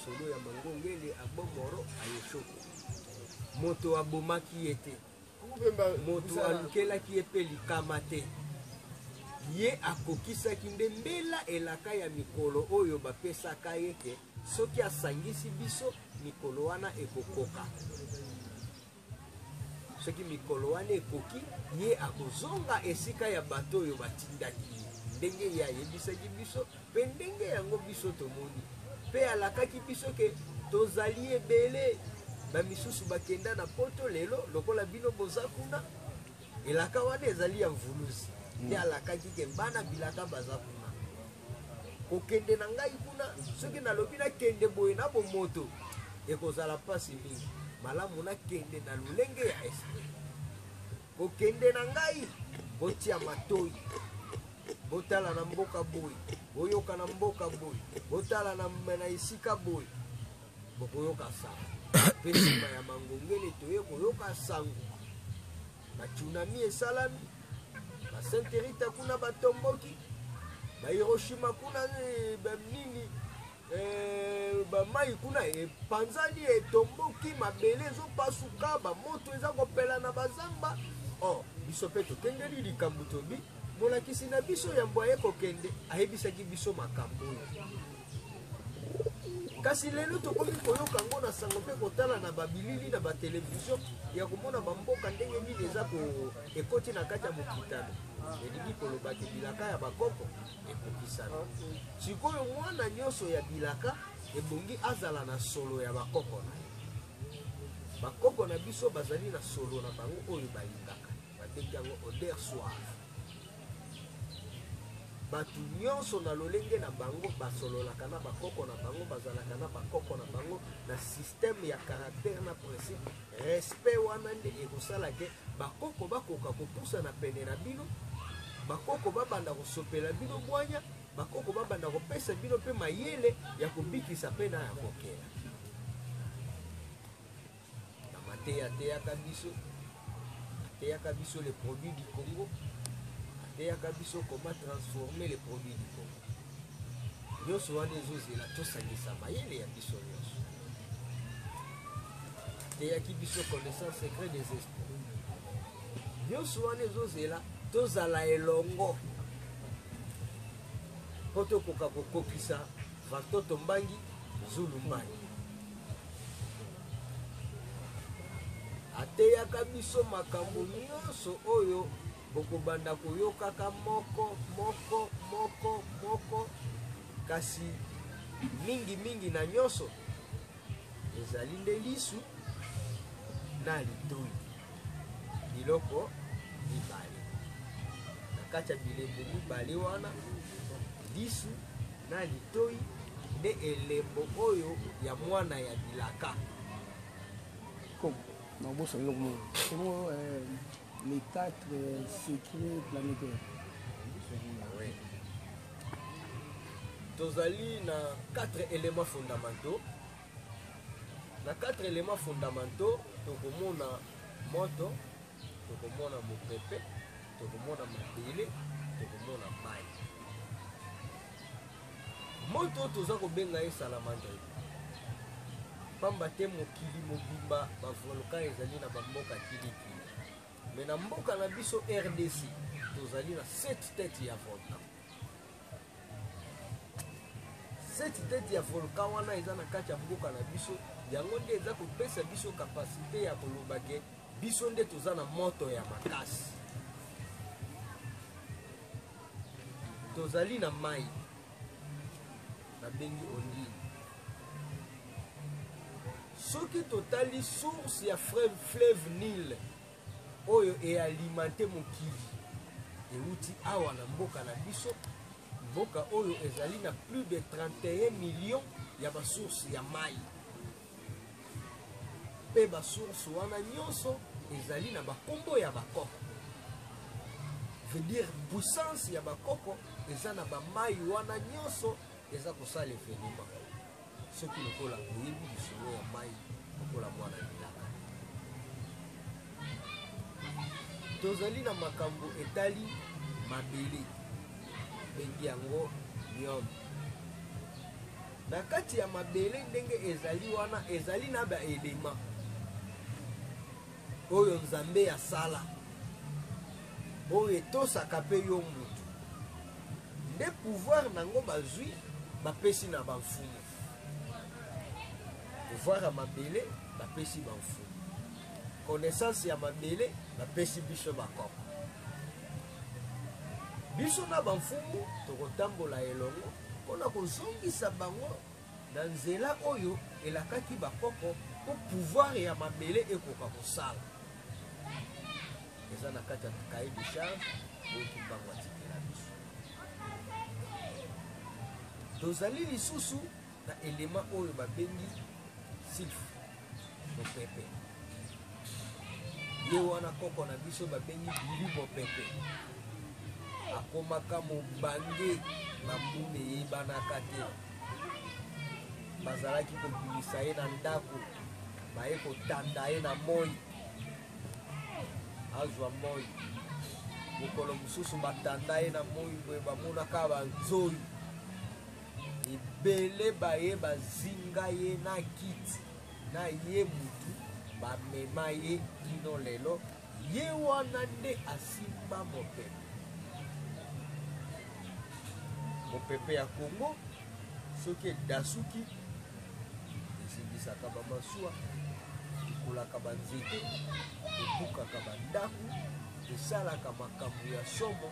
lisolo ya mangongele abomoro ayeshoko moto abomaki ete moto alukelaki epe likama te ye akokisaki nde mbela elaka ya mikolo oyo bapesaka ye ke soki asangisi biso mikolo wana ekokoka soki mikolo wana ekoki ye akozonga esika ya bato oyo batindaki ndenge ye ayebisaki biso mpe ndenge yango biso tomoni mpe alakaki biso ke tozali ebele bamisusu bakenda na poto lelo lokola bino boza kuna elaka wana ezali ya mvuluzi nde alakaki ke bana bilaka baza kuna kokende na ngai kuna soki nalobi nakende boye na bomoto ekozala mpasi mingi malamu nakende na lolenge ya esprit kokende na ngai botia matoi botala na mboka boye boyoka na mboka boye botala na esika boye bokoyoka sango mpe nsima ya mangongele toye koyoka sango bacunami esalami Sainte Rita kuna batomboki ba Hiroshima kuna banini bamai kuna epanzani etomboki mabele ezopasuka bamoto eza kopela na bazamba biso mpe tokendeli likambo tobi molakisi na biso yambo aye kokende ayebisaki biso makambo oyo kasi lelo tokomi koyoka ngo na sango mpe kotala na babilili na batelevizio ya komona bamboka ndenge nini eza ekoti na kati ya mokitano elingi kolobaki bilaka ya bakoko ekokisana sikoyo mwana nyonso ya bilaka ebongi azala na solo ya bakoko na ye bakoko na biso bazali na solo na bango oyo balingaka babengi yango oder soir bato nyonso na lolenge na bango basololaka na bakoko na bango bazalaka na bakoko na bango na systeme ya caractère na principe respect wana nde ekosala ke bakoko bakoka kopusa na pene na bino bakoko babanda kosopela bino bwanya bakoko babanda kopesa bino mpe mayele ya kobikisa mpe na ya kokela na mateya ateyaka biso les produits du Congo ateyaka biso comment transformer les produits du Congo nyonso wana ezozela tosangisa mayele ya biso nyonso ateyaki biso connaissance secret des esprits nyonso wana ezozela tozala elongo po tokoka kokokisa vantoto mbangi zulu mbangi ateyaka biso makambo nyonso oyo bokobanda koyokaka moko kasi mingi na nyonso ezali nde lisu na litoi biloko mibale na kati ya bilembo mibale wana lisu na litoi nde elembo oyo ya mwana ya bilaka comment les 4 secrets planétaires. Oui. Tozali na 4 éléments fondamentaux. Na 4 éléments fondamentaux, tokomona moto, tokomona mopepe, tokomona mabele, tokomona mai. Moto toza kobenga ye salamandre. Pamba te mokili mobimba ba volcan ezali na bamboka kilikili. Mais na mboka na biso RDC tozali na 7 têtes ya volcan. 7 têtes ya volcan wana eza na kati ya mboka na biso yango nde eza kopesa biso kapasite ya kolobake biso nde toza na moto ya makasi. Tozali na mai na bengi ondini. Soki totali source ya fleuve Nil oyo ealimente mokili euti awa na mboka na biso mboka oyo ezali na plus de 31 millions ya basource ya mai mpe basource wana nyonso ezali na bakombo ya bakoko veut dire puissance ya bakoko eza na bamai wana nyonso eza kosala evenema soki lokola oyebi lisolo ya mai lokola mwana bilaka tozali na makambo etali mabele bengi yango na kati ya mabele ndenge ezali wana ezali na ba elema oyo nzambe ya sala oyo etosaka pe yo mutu nde pouvoir nango bazwi bapesi na bamfumu pouvoir ya mabele bapesi bamfumu connaissance ya mabele bapesi biso bakoko biso na bamfumu tokotambola elongo mpona kozongisa bango na nzela oyo elakaki bakoko po pouvoir ya mabele ekoka kosala eza na kati ya cahier de charge oyo tubango atikela biso tozali lisusu na elema oyo babengi sylphe mopepe ye wana koko na biso babengi bili mopepe akomaka mobange bambuma eyebanaka te bazalaki kobimisa ye na ndako baye kotanda ye na moi azwa moi mokolo mosusu batanda ye na moi boye bamonaka banzoi ebele baye bazinga ye na kiti na ye mutu bamema ye kino lelo ye wana nde asimba mopepe mopepe ya Congo soki edasuki ezingisaka bamasuwa ekolaka banzete ebukaka bandako esalaka makambo ya somo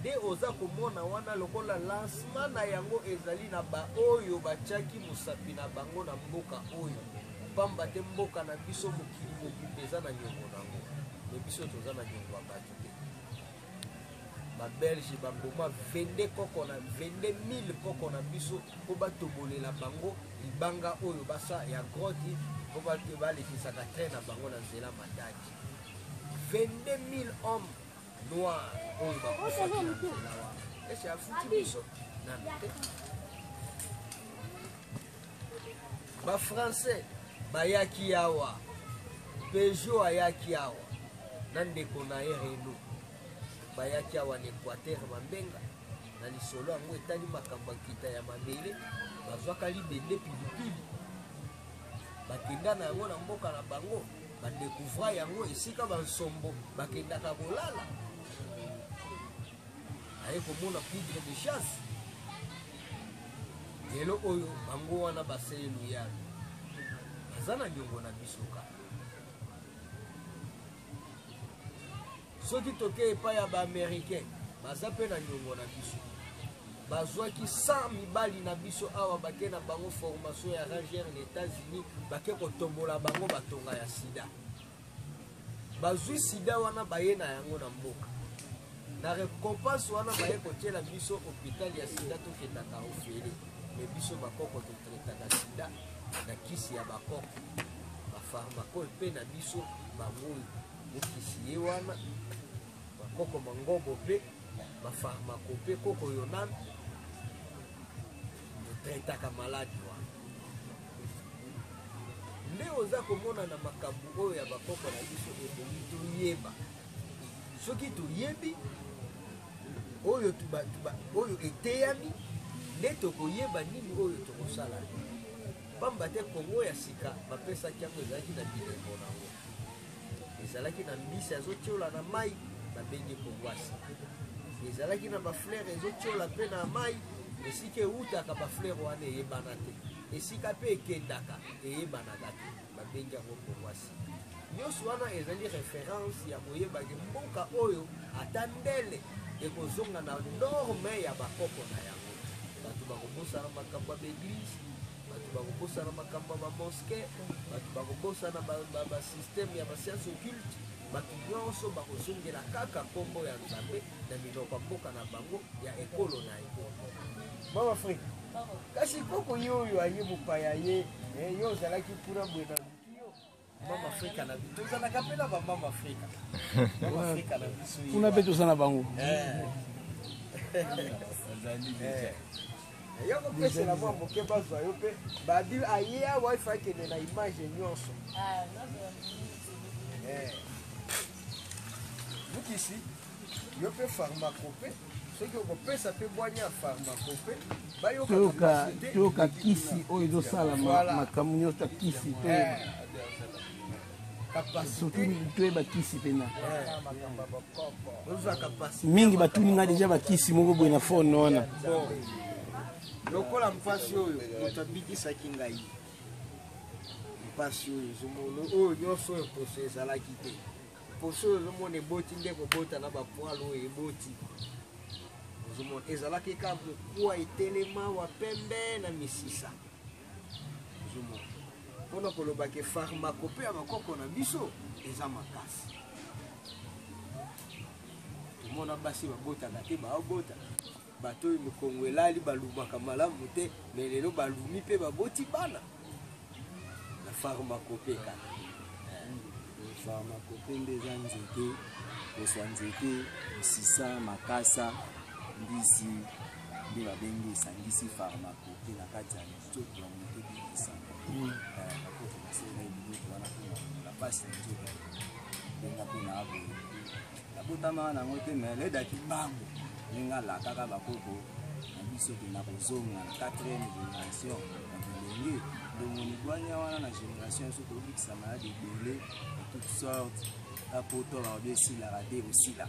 nde oza komona wana lokola lancement na yango ezali na baoyo batiaki mosapi na bango na mboka oyo pamba te mboka na biso mokili mobimba eza na niongo nango me biso toza na niongo ya bato te babelge bamboma 22 koko na 22 000 koko na biso mpo batobolela bango libanga oyo basa ya grotte mpo balekisaka train na bango na nzela mataki 22 000 hommes noirs oyo bakufaki na nzela wana ese afuti biso nano te bafrançais bayaki awa Peugeot ayaki awa na ndeko na ye Renault bayaki awa na Équateur Mambenga na lisolo yango etali makambo ya kita ya mabele bazwaka libende pilipili bakenda na yango na mboka na bango badécouvra yango esika bansombo bakendaka kolala aye komona poudre de chasse lelo oyo bango wana baseyelu yalo baza na niongo na biso kaka soki toke epai ya baaméricain baza mpe na niongo na biso bazwaki 100 mibali na biso awa bake na bango formation ya rangere na États-Unis bake kotombola bango batonga ya sida bazwi sida wana baye na yango na mboka na récompense wana baye kotiela biso hôpital ya sida tokendaka ofele me biso bakoko totretaka sida na kisi ya bakoko bafarmacole mpe na biso bangoyo mokisi ye wana bakoko mangobo mpe bafarmako mpe koko yonami totretaka maladi wana nde oza komona na makambo oyo ya bakoko na biso ebongi toyeba soki toyebi oyo oyo eteyami nde tokoyeba nini oyo tokosala pamba te Kongo ya sika bapesaki yango ezalaki na bilembo nango ezalaki na mbisi azotiola na mai babengi kongwasi ezalaki na bafleur ezotiola mpe na mai esika eutaka bafleur wana eyebana te esika mpe ekendaka eyebanaka te babengi yango kongwasi nyonso wana ezali référence ya koyebaki mboka oyo ata ndele ekozonga na norme ya bakoko na yango bato bakobosana makambo ya baeglise bato bakobosana makambo ya bamoske bato bakobosana basysteme ya bascience occulte bato nyonso bakozongela kaka nkombo ya nzambe na minoko ya mboka na bango ya ekolo na ye mama afrika kasi koko ye oyo aye mopaya ye yo ozalaki kuna bwe na mama afrika na biso tozalaka mpe na bamama afrika mama afrika na biso kuna mpe toza na bango yo kopesela mwa moke bazwa yo mpe babi aye awa ifa akende na image nyonso mokisi yo mpe farmako mpe soki okopesa mpe bwanya pharmacope toyoka kisi oyo ezosala makambo nyonso ya kisi surtout toyeba kisi mpena mingi batuninga deja bakisi moko boye na fone wana lokola mpasi oyo moto abikisaki ngai mpasi oyo ezomona oyo nyonso oyo poso ezalaki te poso oyo ozomona eboti nde kobota na bapoile oyo eboti ozomona ezalaki ka mokuwa etelema wa pembe na misisa ozomona mpona kolobaka pharmacope ya bakoko na biso eza makasi tomona basi babotaka te baobota bato oyo mikongo elali balumaka malamu te me lelo balumi mpe baboti bana na pharmacope kaka pharmacope nde eza nzete kozwa nzete misisa makasa mbisi nde babengi esangisi pharmacope na kati ya nzoto ya moto ebikisa bakoko basala biloko wana mpona pasi na nzoto benga mpona aboye nabotama wana yango te me ledaki bango ndenge alakaka bakoko na biso ke na kozonga na 4e génération na bilenge ndongoni bwanya wana na génération nyonso tobikisa maladi ebele de toute sorte apoto baobi esilaka te osila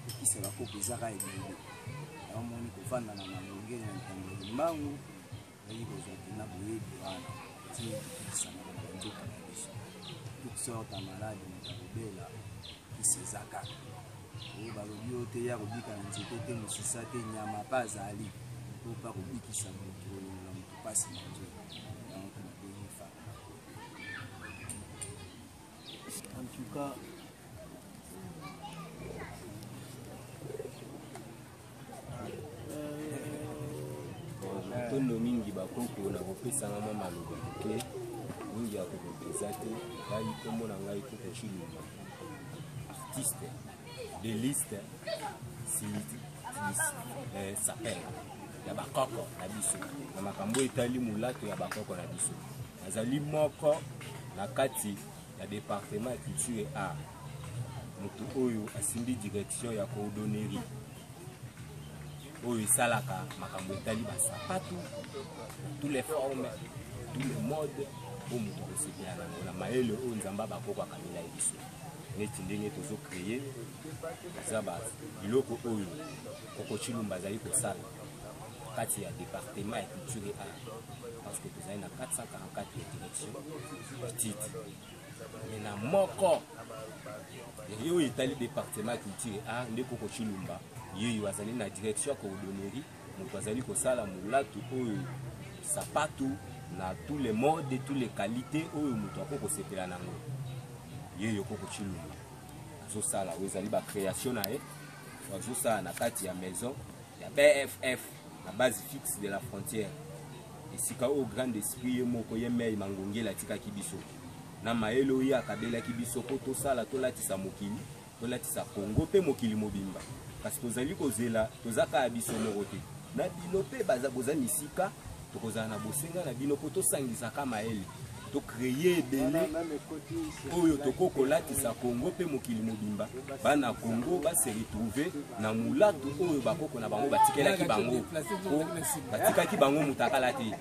ekisa bakoko ezaka ebele omoni kovanda na malonge na ntambolo mbangu oyi kozwa mpena boyebi wana ti ekisana na nzoto na biso toute sorte ya maladi moto akobela kisi eza kaka oyo balobi oyo te ya kobika na nzete te mosisa te nyama mpe azali po mpa kobikisa moto kolongola moto mpasi na nzoto yango mpe babengi faka en tout cas tondo mingi bakoko na kopesanga mwa maloba moke mingi ya kokopesa te ngai kombo na ngai koko Chilumba artiste de liste sapel ya bakoko na biso na makambo etali molato ya bakoko na biso nazali moko na kati ya département ya culture et art moto oyo asimbi direction ya coordonnerie oyo esalaka makambo etali basapatu tous les formes tous les modes oyo moto akosepela nango na mayele oyo nzambe bakoko akamela ye biso neti ndenge tozocreye eza biloko oyo koko Chilumba azali kosala kati ya département ya culture et art parce que tozali na 444 ya direction petite mais na moko oyo etali département ya culture et art nde koko Chilumba yeyo azali na direction ya coordonnerie moto azali kosala molatu oyo sapatu na tous les modes tous les qualités oyo moto akokosepela nango yeyo koko Chilumba azosala oyo ezali bacréation na ye azosala na kati ya maison ya BFF na base fixe de la frontière esika oyo grand esprit ye moko ye mei mangongela atikaki biso na mayele oyo akabelaki biso mpo tosala tolatisa mokili tolatisa Congo mpe mokili mobimba kasi tozali kozela tozaka ya biso moko te na bino mpe boza misika tokozala na bosenga na bino mpo tosangisaka mayele tocreye ebele oyo tokokolatisa Congo mpe mokili mobimba bana Congo base retrouve na molatu oyo bakoko na bango batikelaki bango batikaki bango mutakala te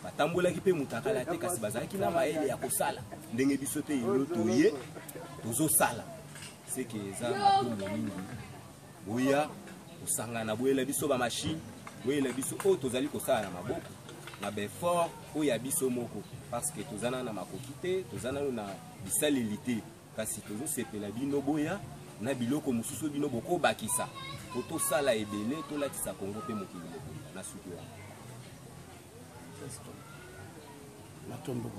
batambolaki mpe mutakala te kasi bazalaki na mayele ya kosala ndenge biso te yelo toye tozosala seke eza matombo mingi boya kosangana boyela biso bamashine boyela biso oyo tozali kosala na maboko na befort oyo ya biso moko parce que tozana na makoki te tozana na bisaleli te kasi tozosepela bino boya na biloko mosusu bino bokobakisa po tosala ebele tolatisa Congo mpe mokili mobimba na suki wana matombo